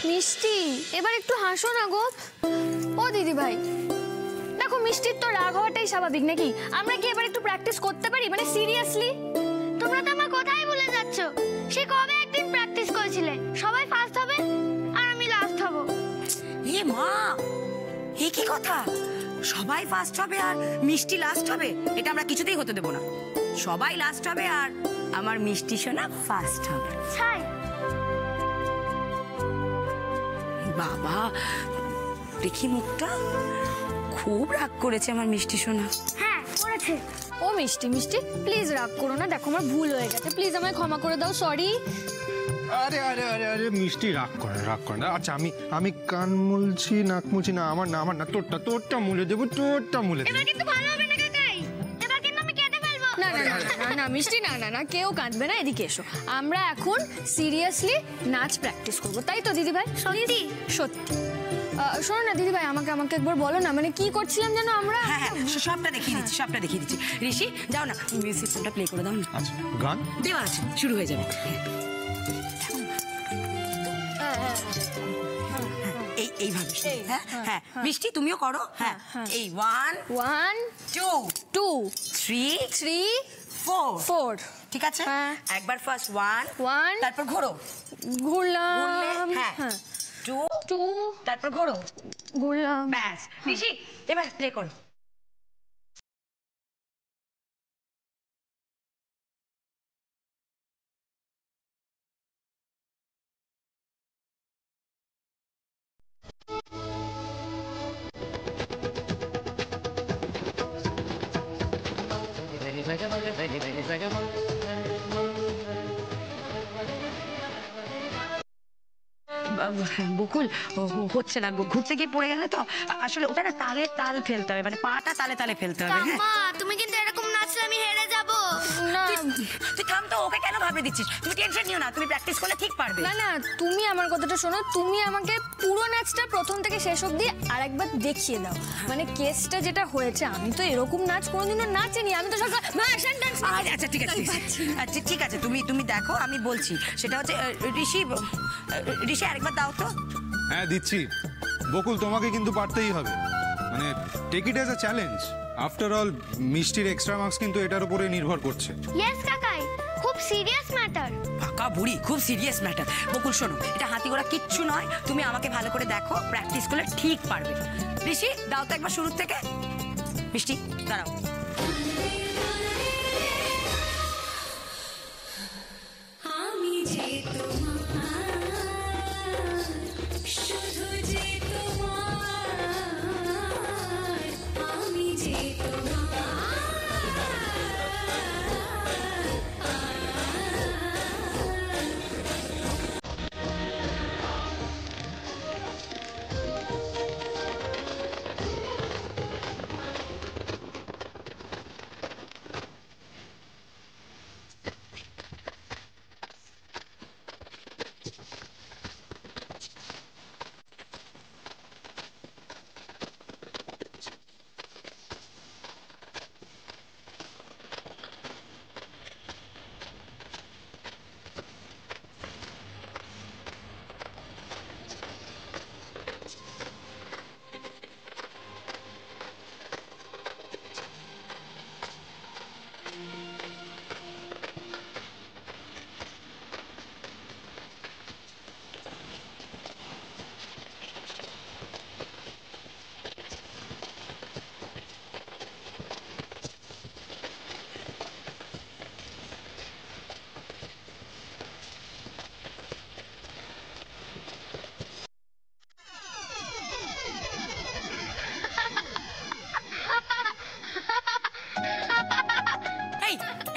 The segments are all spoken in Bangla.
মিষ্টি এবার একটু হাসো না গো। ও দিদি ভাই দেখো, মিষ্টির তো রাগ হওয়াটাই স্বাভাবিক নাকি? আমরা কি এবার একটু প্র্যাকটিস করতে পারি, মানে সিরিয়াসলি? তোমরা তো আমার কথাই ভুলে যাচ্ছ। সে কবে একদিন প্র্যাকটিস করেছিলে সবাই ফার্স্ট হবে আর আমি লাস্ট হব। এ মা, এ কি কথা? সবাই ফার্স্ট হবে আর মিষ্টি লাস্ট হবে? এটা আমরা কিছুতেই হতে দেব না। সবাই লাস্ট হবে আর আমার মিষ্টি সোনা ফার্স্ট হবে। ছাই বাবা, দেখি মুখটা, খুব রাগ করেছে আমার মিষ্টি সোনা। হ্যাঁ করেছে। ও মিষ্টি মিষ্টি প্লিজ রাগ করো না, দেখো আমার ভুল হয়ে গেছে, প্লিজ আমায় ক্ষমা করে দাও, সরি। আরে আরে আরে আরে মিষ্টি রাগ করে না। আচ্ছা আমি কান মুলছি, নাক মুলছি না, আমার না, তোরটা মুলে দেবো, তোরটা মুলে দেবো। এবার কিন্তু ভালো হবে না কাকাই, এবার কিন্তু আমি কেটে ফেলবো। না না না না মিষ্টি, না না না, কেউ কাঁদবে না, এদিকে এসো। আমরা এখন সিরিয়াসলি নাচ প্র্যাকটিস করবো, তাই তো দিদি ভাই? সত্যি সত্যি। শোনো না দিদি ভাই, আমাকে একবার বলো না, মানে কি করছিলাম যেন আমরা? হ্যাঁ হ্যাঁ, সবটা দেখিয়ে দিচ্ছি। ঋষি যাও না, মিউজিক সিস্টেমটা প্লে করে দাও না। আচ্ছা গান দেওয়া আছে, শুরু হয়ে যাবে। এইভাবে হ্যাঁ হ্যাঁ, মিষ্টি তুমিও করো। হ্যাঁ, এই 1 2 2 3 4। ঠিক আছে, একবার ফার্স্ট 1 তারপর ঘোরো, ঘুরলাম, হ্যাঁ 2 তারপর ঘোরো, ঘুরলাম। ব্যাস। ঋষি এবার প্লে করো। বকুল হচ্ছে না, ঘুরতে গিয়ে পড়ে গেলে তো। আসলে ওটা না তাল ফেলতে হবে, মানে পাটা তালে ফেলতে হবে। মা তুমি কিন্তু এরকম নাচলে আমি হেরে যাব। না তুই থাম তো, ওকে কেন ভাবতে দিচ্ছিস? তুমি টেনশন নিও না, তুমি প্র্যাকটিস করলে ঠিক পারবে। না না, তুমি আমার কথাটা শোনো, তুমি আমাকে পুরো নাচটা প্রথম থেকে শেষ অবধি আরেকবার দেখিয়ে দাও। মানে কেসটা যেটা হয়েছে, আমি তো এরকম নাচ কোনোদিনও নাচিনি, আমি তো সবসময় ভাষণ ডান্স। আচ্ছা ঠিক আছে, আচ্ছা ঠিক আছে, তুমি দেখো, আমি বলছি। সেটা হচ্ছে ঋষি আরেকবার দাও তো। হ্যাঁ দিচ্ছি। বকুল তোমাকে কিন্তু পারতেই হবে, মানে take it as a challenge. After all মিষ্টির এক্সট্রা মার্কস কিন্তু এটার উপরে নির্ভর করছে। ইয়েস কাকাই, খুব সিরিয়াস ম্যাটার। পাকা বুড়ি, খুব সিরিয়াস ম্যাটার। বকুল শোনো, এটা হাতি ঘোড়া কিচ্ছু নয়, তুমি আমাকে ভালো করে দেখো, প্র্যাকটিস করলে ঠিক পারবে। ঋষি দাও তো একবার শুরু থেকে। মিষ্টি দাঁড়াও।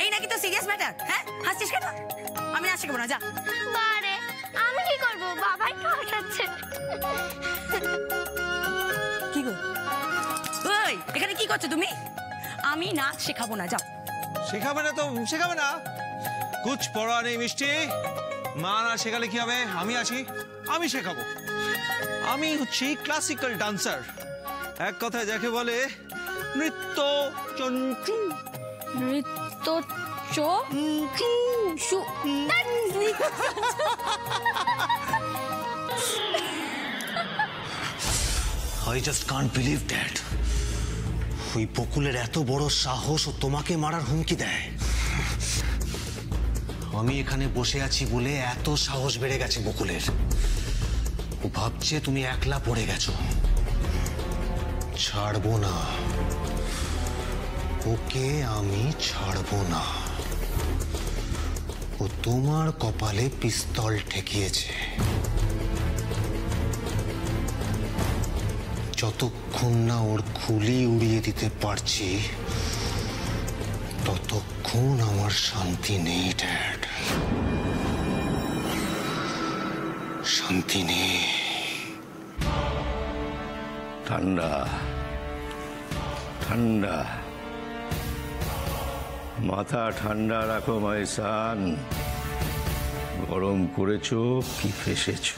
এই নাকি তো সিরিয়াস ম্যাটার? হ্যাঁ, হাসছিস কেন? আমি নাচ শিখবো না, যা। বারে আমি কি করব, বাবাই তো হাসাচ্ছে। কি গো, ওই এখানে কি করছো তুমি? আমি নাচ শেখাবো না, যাও। শেখাবে না তো শেখাবে না, কুছ পড়া নেই মিষ্টি। মা না শেখালে কি হবে? আমি আছি, আমি শেখাবো। আমি হচ্ছি ক্লাসিক্যাল ডান্সার, এক কথায় যাকে বলে নৃত্য চঞ্চু। নৃত্য চু I just can't believe that. ওই বকুলের এত বড় সাহস ও তোমাকে মারার হুমকি দেয়। আমি এখানে বসে আছি বলে এত সাহস বেড়ে গেছে বকুলের। ও ভাবছে তুমি একলা পড়ে গেছো। ছাড়বো না, ওকে আমি ছাড়বো না। ও তোমার কপালে পিস্তল ঠেকিয়েছে। যতক্ষণ না ওর খুলি উড়িয়ে দিতে পারছি ততক্ষণ আমার শান্তি নেই ড্যাড, শান্তি নেই। ঠান্ডা ঠান্ডা, মাথা ঠান্ডা রাখো মাইসান। গরম করেছো কি ফেসেছো?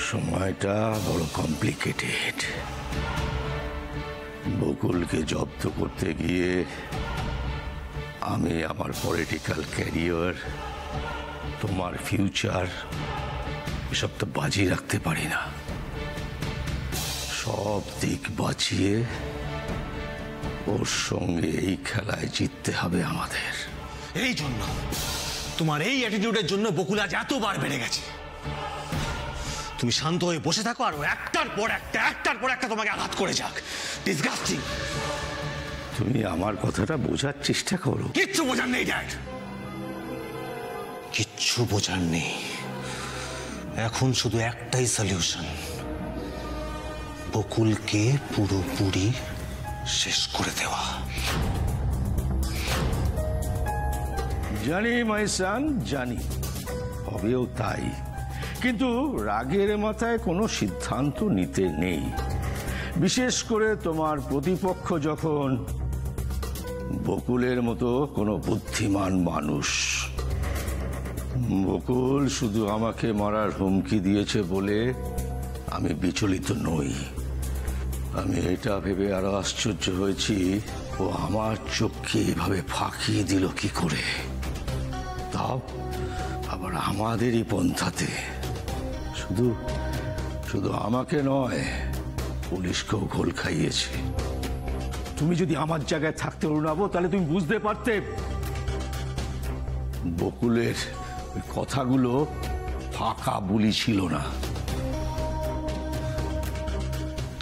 সময়টা বড় কমপ্লিকেটেড। বকুলকে জব্দ করতে গিয়ে আমি আমার পলিটিক্যাল ক্যারিয়ার, তোমার ফিউচার এসব তো বাজি রাখতে পারি না। সব দিক বাঁচিয়ে ওর সঙ্গে এই খেলায় জিততে হবে আমাদের। এই জন্য তোমার এই অ্যাটিটিউডের জন্য বকুল আজ এতবার বেড়ে গেছে। তুমি শান্ত হয়ে বসে থাকো আর ও একটার পর একটা তোমাকে আঘাত করে যাক। ডিসগাস্টিং। তুমি আমার কথাটা বোঝার চেষ্টা করো। কিচ্ছু বোঝার নেই ড্যাড, কিচ্ছু বোঝার নেই। এখন শুধু একটাই সলিউশন, বকুলকে পুরোপুরি শেষ করে দেওয়া। জানি মাইসান, জানি হবেও তাই, কিন্তু রাগের মাথায় কোনো সিদ্ধান্ত নিতে নেই। বিশেষ করে তোমার প্রতিপক্ষ যখন বকুলের মতো কোনো বুদ্ধিমান মানুষ। বকুল শুধু আমাকে মারার হুমকি দিয়েছে বলে আমি বিচলিত নই। আমি এটা ভেবে আরো আশ্চর্য হয়েছি ও আমার চোখকে এভাবে ফাঁকিয়ে দিল কি করে, তাও আবার আমাদেরই পন্থাতে। শুধু শুধু আমাকে নয়, পুলিশকেও ঘোল খাইয়েছে। তুমি যদি আমার জায়গায় থাকতে অরুণাবো তাহলে তুমি বুঝতে পারতে বকুলের ওই কথাগুলো ফাঁকা বুলি ছিল না।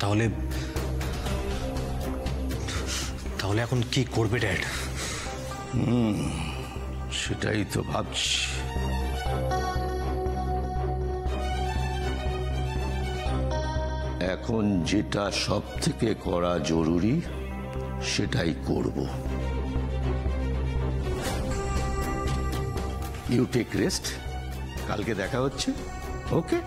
তাহলে তাহলে এখন কি করবে ড্যাড? সেটাই তো ভাবছি। এখন যেটা সব থেকে করা জরুরি সেটাই করব। ইউ টেক রেস্ট, কালকে দেখা হচ্ছে। ওকে?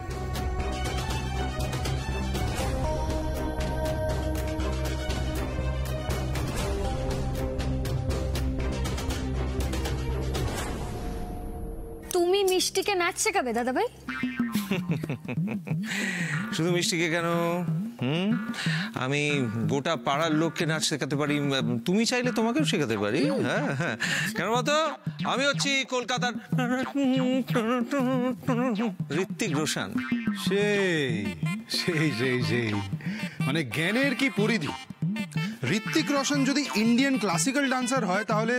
তুমি মিষ্টিকে নাচ শেখাবে দাদা ভাই? শুধু মিষ্টিকে কেন, আমি গোটা পাড়ার লোককে নাচ শেখাতে পারি। তুমি চাইলে তোমাকেও শেখাতে পারি। হ্যাঁ হ্যাঁ, কেন বলতো, আমি হচ্ছি কলকাতার ঋত্বিক রোশন। সেই সেই সেই সেই মানে জ্ঞানের কি পরিধি! ঋত্বিক রোশন যদি ইন্ডিয়ান ক্লাসিক্যাল ডান্সার হয় তাহলে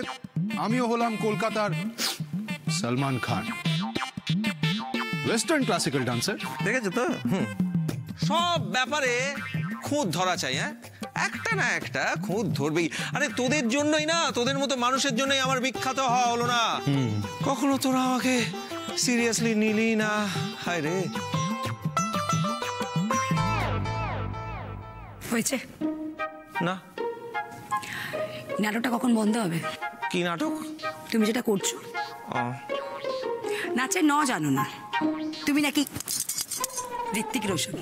আমিও হলাম কলকাতার Salman Khan, western classical dancer. দেখেছো তো, সব ব্যাপারে খুঁত ধরা চাই। হ্যাঁ, একটা না একটা খুঁত ধরবেই। আরে তোদের জন্যই না, তোদের মতো মানুষের জন্যই আমার বিখ্যাত হওয়া হলো না। কখনো তোরা আমাকে সিরিয়াসলি নিলি না। হায় রে। হয়েছে না, নাটকটা কখন বন্ধ হবে? কি নাটক? তুমি যেটা করছো নাচের জানো না তুমি নাকি ঋত্বিক রোশন।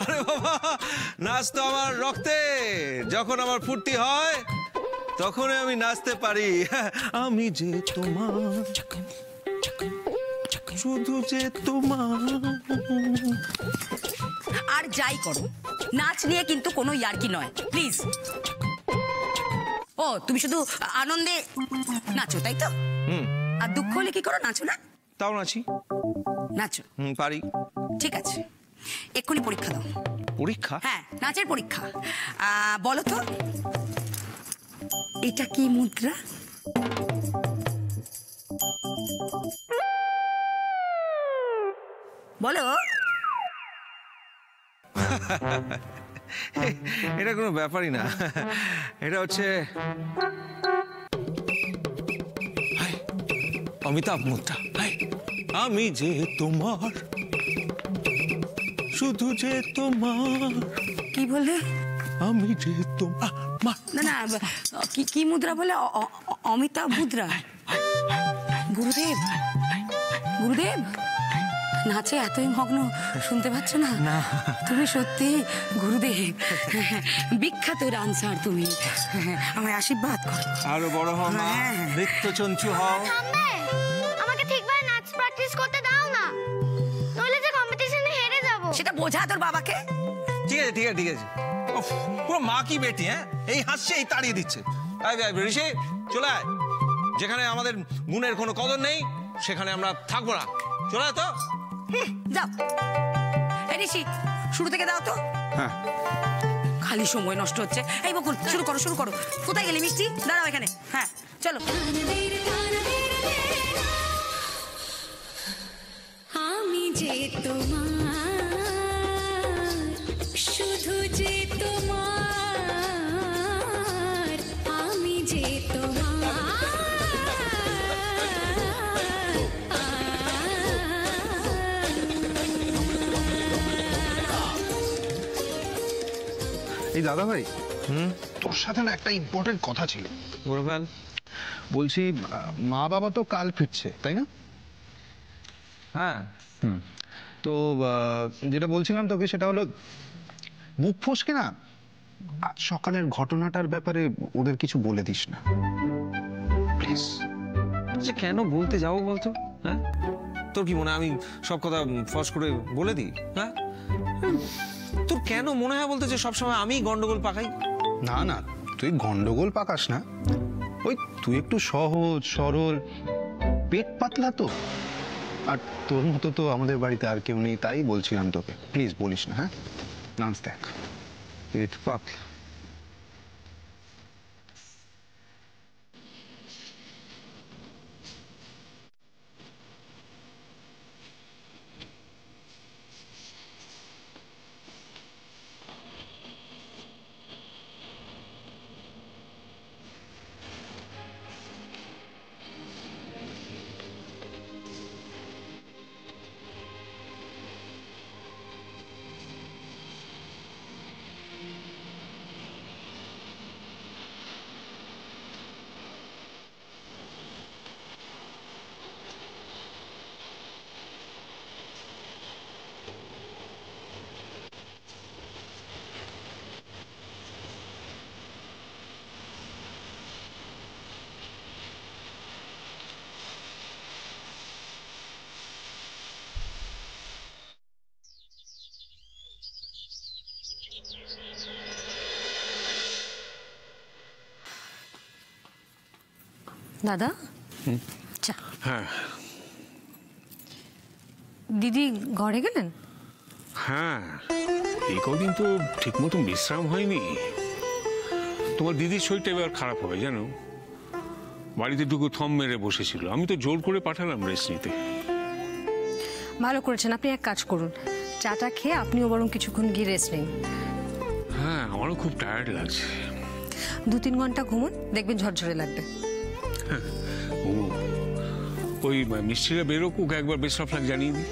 আরে বাবা, নাচ তো আমার রক্তে। যখন আমার ফুর্তি হয় তখনই আমি নাচতে পারি। আমি যে তোমার, শুধু যে তোমার। আর যাই করো, নাচ নিয়ে কিন্তু কোনো ইয়ার্কি নয় প্লিজ। ও তুমি শুধু আনন্দে নাচো তাই তো? আর দুঃখ হলে কি করো, নাচো না? তাও নাচি। নাচো? পারি। ঠিক আছে, এক্ষুনি পরীক্ষা দাও। পরীক্ষা? হ্যাঁ, নাচের পরীক্ষা। বলো তো এটা কি মুদ্রা? বলো। এটা কোনো ব্যাপারই না, এটা হচ্ছে অমিতাভ মুদ্রা। আমি যে তোমার, শুধু যে তোমার। কি বলে? আমি যে তোমার। না না, কি মুদ্রা বলে? অমিতাভ মুদ্রা। গুরুদেব, গুরুদেব নাচে এতই মগ্ন, শুনতে পাচ্ছ না? না। তুমি সত্যি গুরুদেব, বিখ্যাত ডান্সার তুমি, আমায় আশীর্বাদ করো। আরো বড় হও মা, নৃত্য চঞ্চু হও। থামবে, আমাকে ঠিকভাবে নাচ প্র্যাকটিস করতে দাও না, নইলে যে কম্পিটিশনে হেরে যাব। সেটা বোঝা তোর বাবাকে। ঠিক আছে ঠিক আছে ঠিক আছে। উফ, পুরো মা কি বেটি, হ্যাঁ? এই হাসছে, এই তাড়িয়ে দিচ্ছে। ঋষি চলে আয়, যেখানে আমাদের গুণের কোনো কদর নেই সেখানে আমরা থাকবো না। চলে আয় তো। যাও ঋষি, শুরু থেকে দাও তো। হ্যাঁ, খালি সময় নষ্ট হচ্ছে। এই বকুল, শুরু করো শুরু করো। কোথায় গেলে মিষ্টি? দাঁড়াও এখানে। হ্যাঁ চলো। আমি যে তোমার, শুধু যে তোমার, আমি যে এই দাদা ভাই, তোর সাথে না একটা ইম্পর্টেন্ট কথা ছিল। বলছি, মা বাবা তো কাল ফিরছে তাই না? হ্যাঁ। তো যেটা বলছিলাম তোকে সেটা হলো, মুখ ফসকে না আজ সকালের ঘটনাটার ব্যাপারে ওদের কিছু বলে দিস না প্লিজ। আচ্ছা কেন বলতে যাবো বলতো? হ্যাঁ, তোর কি মনে হয় আমি সব কথা ফস করে বলে দিই? হ্যাঁ, তোর কেন মনে হয় বলতে যে সবসময় আমি গন্ডগোল পাকাই? না না, তুই গন্ডগোল পাকাস না, ওই তুই একটু সহজ সরল, পেট পাতলা তো। আর তোর মতো তো আমাদের বাড়িতে আর কেউ নেই, তাই বলছিলাম তোকে প্লিজ বলিস না। হ্যাঁ, নাচ দেখ, পেট পাতলা। দাদা, চা। হ্যাঁ দিদি ঘরে গেলেন? হ্যাঁ, এই কদিন তো ঠিক মতন বিশ্রাম হয়নি। তোমার দিদির শরীরটা এবার খারাপ হবে জানো, বাড়িতে ঢুকে থম মেরে বসেছিল। আমি তো জোর করে পাঠালাম রেস্ট নিতে। ভালো করেছেন, আপনি এক কাজ করুন, চাটা খেয়ে আপনিও বরং কিছুক্ষণ গিয়ে রেস্ট নিন। হ্যাঁ, আমারও খুব টায়ার্ড লাগছে। 2-3 ঘন্টা ঘুমুন, দেখবেন ঝরঝরে লাগবে। ও, ওই মিস্ত্রিরা বেরোকুক, একবার বেস্ট অফ লাক জানিয়ে দিই।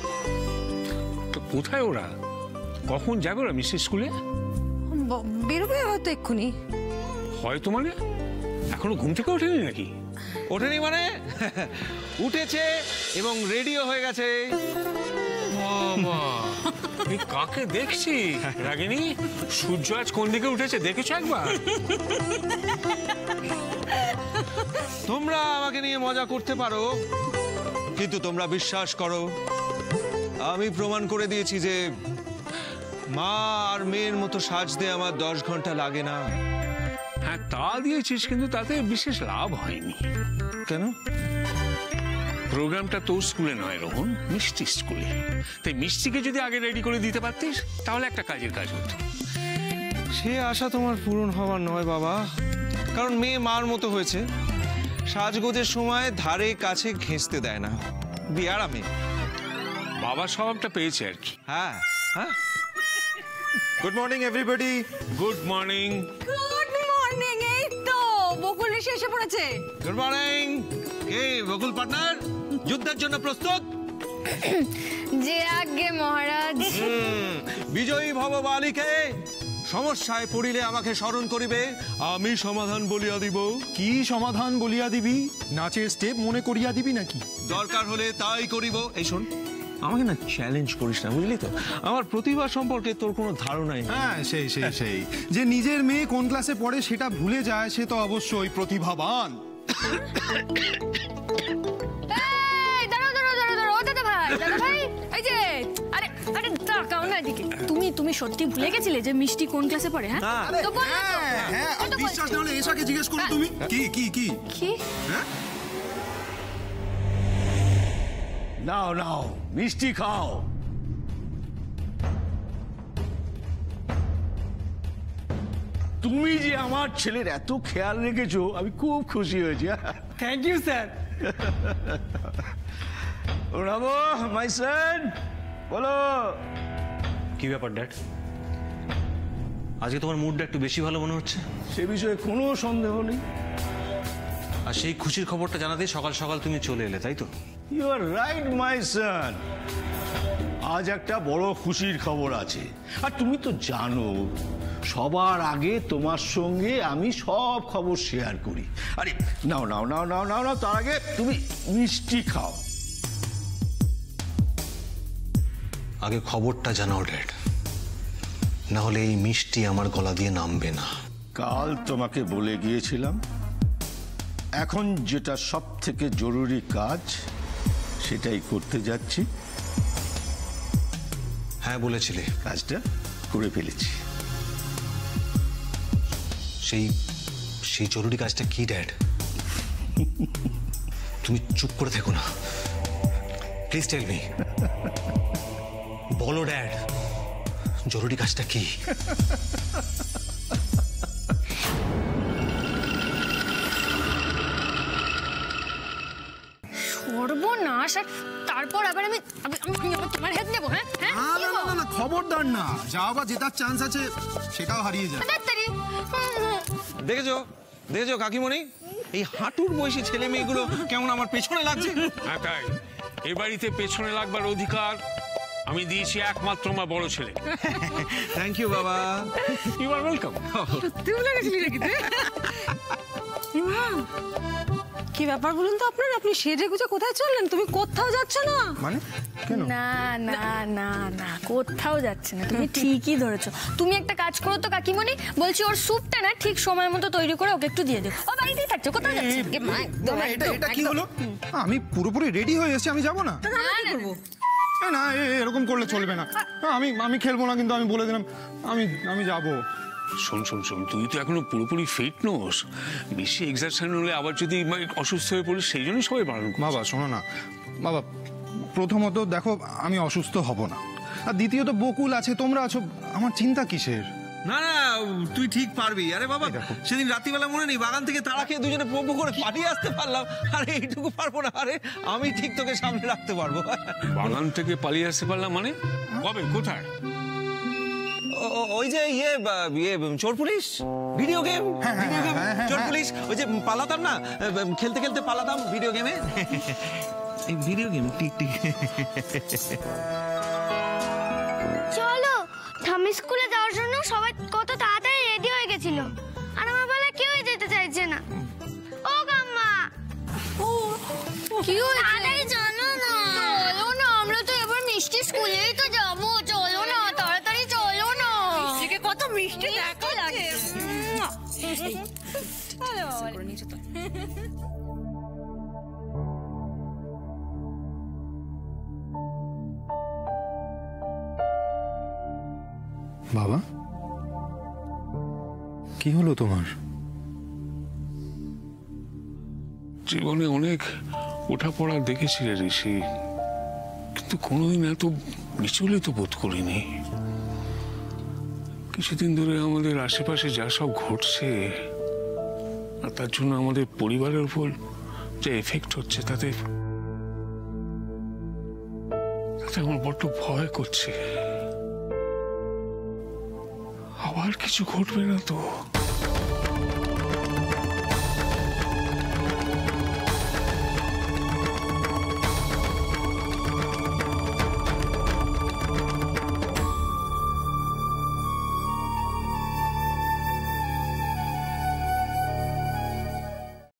তো কোথায় ওরা, কখন যাবে ওরা মিস্ত্রি স্কুলে? বেরোবে হয়তো এক্ষুনি। হয়তো মানে এখনো ঘুম থেকে ওঠেনি নাকি? ওঠেনি মানে উঠেছে এবং রেডিও হয়ে গেছে। বাবা, এই কাকে দেখছি রাগিনী? সূর্য আজ কোন দিকে উঠেছে দেখেছো একবার? তোমরা আমাকে নিয়ে মজা করতে পারো, কিন্তু তোমরা বিশ্বাস করো, আমি প্রমাণ করে দিয়েছি যে মা আর মেয়ের মতো সাজতে আমার 10 ঘন্টা লাগে না। হ্যাঁ তা দিয়েছিস, কিন্তু তাতে বিশেষ লাভ হয়নি। কেন? প্রোগ্রামটা তোর স্কুলে নয় রোহন, মিষ্টি স্কুলে। তাই মিষ্টিকে যদি আগে রেডি করে দিতে পারতিস তাহলে একটা কাজের কাজ হতো। সে আশা তোমার পূরণ হওয়ার নয় বাবা, কারণ মেয়ে মার মতো হয়েছে, সাজগোজের সময় ধারে কাছে ঘেঁষতে দেয় না, বিয়ারামে। বাবার স্বভাবটা পেয়েছে আর কি। হ্যাঁ হ্যাঁ। Good morning everybody. Good morning. Good morning. এই তো বকুল এসে পড়েছে। Good morning. এই বকুল পার্টনার, যুদ্ধের জন্য প্রস্তুত? যে আগে মহারাজ। বিজয়ী ভব বালিকে, সমস্যায় পড়িলে আমাকে স্মরণ করিবে, আমি সমাধান বলিয়া দিব। কি সমাধান বলিয়া দিবি? নাচের স্টেপ মনে করিয়া দিবি নাকি? দরকার হলে তাই করিব। এই শোন, আমাকে না চ্যালেঞ্জ করিস না, বুঝলি তো? আমার প্রতিভা সম্পর্কে তোর কোনো ধারণাই নেই। হ্যাঁ সেই যে নিজের মেয়ে কোন ক্লাসে পড়ে সেটা ভুলে যায়, সে তো অবশ্যই প্রতিভাবান। এই দাঁড়াও দাঁড়াও দাঁড়াও দাঁড়াও, ও দাদা ভাই এই যে, আরে আরে তাকাও না এদিকে। তুমি সত্যি ভুলে গেছিলে যে মিষ্টি কোন ক্লাসে পড়ে? হ্যাঁ তো বল না তো। হ্যাঁ, আর বিশ্বাস না হলে এসাকে জিজ্ঞেস করো তুমি। কি কি কি কি? নাও নাও মিষ্টি খাও। তুমি যে আমার ছেলের এত খেয়াল রেখেছো আমি খুব খুশি হয়েছি। Thank you sir. Ramo my son, বলো। কি ব্যাপার ড্যাড, আজকে তোমার মুডটা একটু বেশি ভালো মনে হচ্ছে? সে বিষয়ে কোনো সন্দেহ নেই। আর সেই খুশির খবরটা জানাতেই সকাল সকাল তুমি চলে এলে, তাই তো? ইউ আর রাইট মাই সন, আজ একটা বড় খুশির খবর আছে। আর তুমি তো জানো সবার আগে তোমার সঙ্গে আমি সব খবর শেয়ার করি। আরে নাও নাও নাও নাও নাও নাও, তার আগে তুমি মিষ্টি খাও। আগে খবরটা জানাও ড্যাড, না হলে এই মিষ্টি আমার গলা দিয়ে নামবে না। কাল তোমাকে বলে গিয়েছিলাম এখন যেটা সব থেকে জরুরি কাজ সেটাই করতে যাচ্ছি। হ্যাঁ বলেছিলে। কাজটা করে ফেলেছি। সেই জরুরি কাজটা কি ড্যাড? তুমি চুপ করে থেকো না, প্লিজ টেল মি। বলো ড্যাড, জরুরি কাজটা কি? সর্বনাশ! আর তারপর আবার আমি তোমার হেল্প নেবো? হ্যাঁ না খবরদার না, যা বা জেতার চান্স আছে সেটাও হারিয়ে যায়। দেখেছো দেখেছো কাকিমণি, এই হাঁটুর বয়সী ছেলে মেয়েগুলো কেমন আমার পেছনে লাগছে। হ্যাঁ তাই, এ বাড়িতে পেছনে লাগবার অধিকার আমি দিয়েছি একমাত্র আমার বড় ছেলে। থ্যাংক ইউ বাবা। You are welcome. তুই ভুলে গেছিলি নাকি? কি ব্যাপার বলুন তো আপনার? আপনি সেজে গুজে কোথায় চললেন? তুমি কোথাও যাচ্ছ না? মানে কেন? না না না না, কোথাও যাচ্ছে না, তুমি ঠিকই ধরেছো। তুমি একটা কাজ করো তো কাকিমণি, বলছি ওর স্যুপটা না ঠিক সময় মতো তৈরি করে ওকে একটু দিয়ে দিও। ও বাড়িতেই থাকছো, কোথাও যাচ্ছে না। এটা কি হলো? আমি পুরোপুরি রেডি হয়ে এসেছি, আমি যাবো না? না এরকম করলে চলবে না। আমি খেলবো না, কিন্তু আমি বলে দিলাম আমি যাবো। শোন, তুই তো এখনো পুরোপুরি ফিট নোস। বেশি এক্সারসাইজ হলে আবার যদি অসুস্থ হয়ে পড়িস, সেই জন্য সবাই বারণ করে। বাবা শোনো না বাবা, প্রথমত দেখো আমি অসুস্থ হব না, আর দ্বিতীয়ত বকুল আছে, তোমরা আছো, আমার চিন্তা কিসের? না না, তুই ঠিক পারবি। আরে বাবা, সেদিন রাত্রিবেলা মনে নেই বাগান থেকে তাড়া খেয়ে দুজনে পপু করে পালিয়ে আসতে পারলাম। আরে এইটুকু পারবো না? আরে আমি ঠিক তোকে সামনে রাখতে পারবো। বাগান থেকে পালিয়ে আসতে পারলাম মানে? কবে, কোথায়? ওই যে ইয়ে চোর পুলিশ ভিডিও গেম, চোর পুলিশ, ওই যে পালাতাম না, খেলতে খেলতে পালাতাম ভিডিও গেমে। এই ভিডিও গেম টিক টিক। চলো, ঠাম্মি স্কুলে যাওয়ার জন্য সবাই কত তাড়াতাড়ি রেডি হয়ে গেছিল, আর আমার বেলা কেউই যেতে চাইছে না। ও গাম্মা, কি হয়েছে? তাড়াতাড়ি জানো না। চলো না, আমরা তো এবার মিষ্টি স্কুলেই তো যাবো। চলো না, তাড়াতাড়ি চলো না। কত মিষ্টি দেখা লাগে। বাবা কি হলো তোমার? জীবনে অনেক ওঠাপড়া দেখেছি রে ঋষি, কিন্তু কোনোদিন এত বিচলিত বোধ করিনি। কিছুদিন ধরে আমাদের আশেপাশে যা সব ঘটছে আর তার জন্য আমাদের পরিবারের উপর যে এফেক্ট হচ্ছে তাতে আমার বড্ড ভয় করছে। আবার কিছু ঘটবে না তো?